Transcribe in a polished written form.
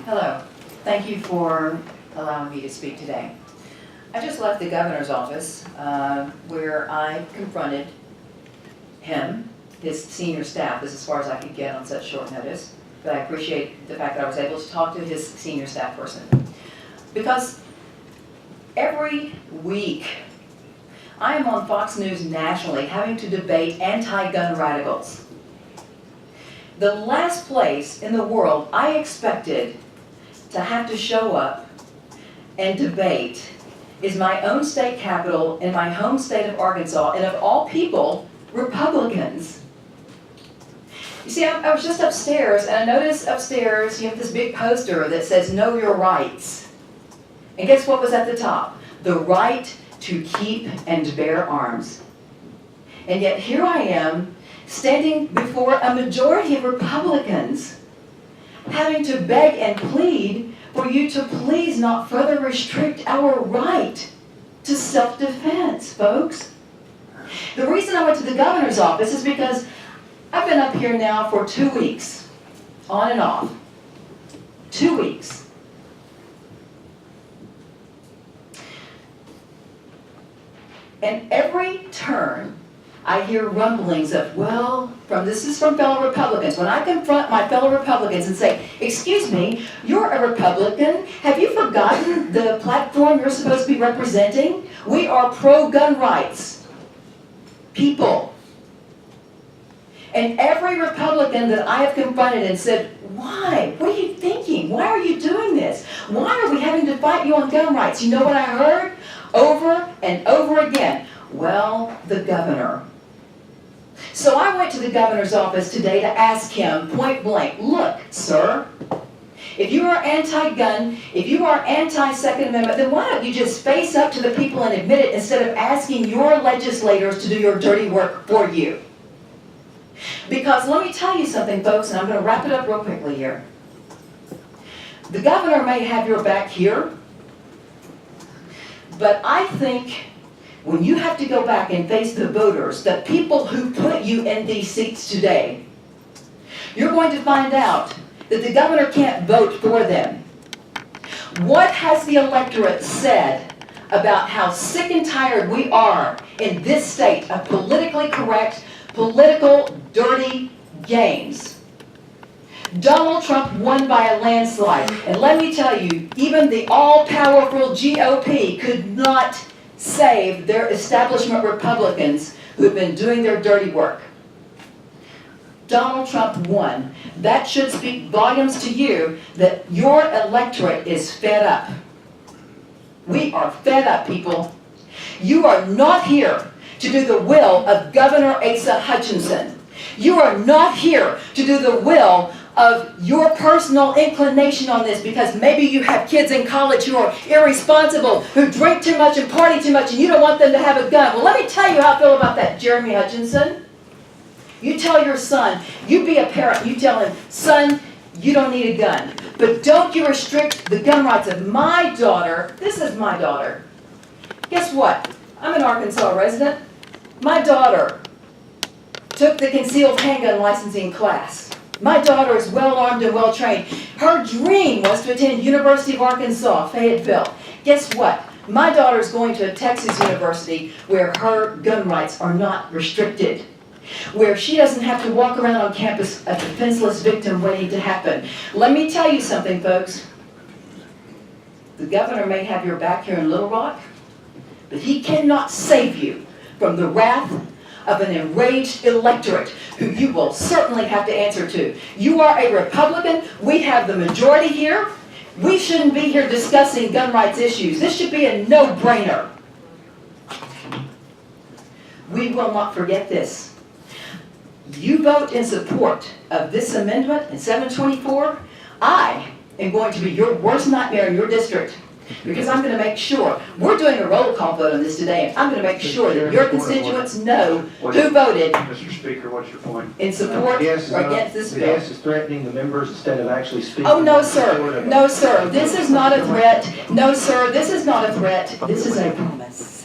Hello. Thank you for allowing me to speak today. I just left the governor's office where I confronted him, his senior staff. This is as far as I could get on such short notice, but I appreciate the fact that I was able to talk to his senior staff person. Because every week I am on Fox News nationally having to debate anti-gun radicals. The last place in the world I expected to have to show up and debate is my own state capital in my home state of Arkansas, and of all people, Republicans. You see, I was just upstairs, and I noticed upstairs you have this big poster that says, "Know your rights." And guess what was at the top? The right to keep and bear arms. And yet here I am, standing before a majority of Republicans, having to beg and plead for you to please not further restrict our right to self-defense, folks. The reason I went to the governor's office is because I've been up here now for 2 weeks, on and off. 2 weeks. And every turn, I hear rumblings of, well, this is from fellow Republicans. When I confront my fellow Republicans and say, excuse me, you're a Republican. Have you forgotten the platform you're supposed to be representing? We are pro-gun rights people. And every Republican that I have confronted and said, why? What are you thinking? Why are you doing this? Why are we having to fight you on gun rights? You know what I heard over and over again? Well, the governor. So I went to the governor's office today to ask him point blank, look, sir, if you are anti-gun, if you are anti-Second Amendment, then why don't you just face up to the people and admit it instead of asking your legislators to do your dirty work for you? Because let me tell you something, folks, and I'm going to wrap it up real quickly here. The governor may have your back here, but I think when you have to go back and face the voters, the people who put you in these seats today, you're going to find out that the governor can't vote for them. What has the electorate said about how sick and tired we are in this state of politically correct, political, dirty games? Donald Trump won by a landslide. And let me tell you, even the all-powerful GOP could not save their establishment Republicans who have been doing their dirty work. Donald Trump won. That should speak volumes to you that your electorate is fed up. We are fed up, people. You are not here to do the will of Governor Asa Hutchinson. You are not here to do the will of your personal inclination on this, because maybe you have kids in college who are irresponsible, who drink too much and party too much, and you don't want them to have a gun. Well, let me tell you how I feel about that, Jeremy Hutchinson. You tell your son, you be a parent, you tell him, son, you don't need a gun. But don't you restrict the gun rights of my daughter. This is my daughter. Guess what? I'm an Arkansas resident. My daughter took the concealed handgun licensing class. My daughter is well armed and well trained. Her dream was to attend University of Arkansas, Fayetteville. Guess what? My daughter is going to a Texas university where her gun rights are not restricted, where she doesn't have to walk around on campus a defenseless victim waiting to happen. Let me tell you something, folks. The governor may have your back here in Little Rock, but he cannot save you from the wrath of an enraged electorate who you will certainly have to answer to. You are a Republican. We have the majority here. We shouldn't be here discussing gun rights issues. This should be a no-brainer. We will not forget this. You vote in support of this amendment in 724, I am going to be your worst nightmare in your district. Because I'm going to make sure, we're doing a roll call vote on this today, and I'm going to make sure that your constituents know who voted. Mr. Speaker, what's your point? In support or against this bill. Yes, is threatening the members instead of actually speaking. Oh, no, sir. No, sir. This is not a threat. No, sir. This is not a threat. This is a promise.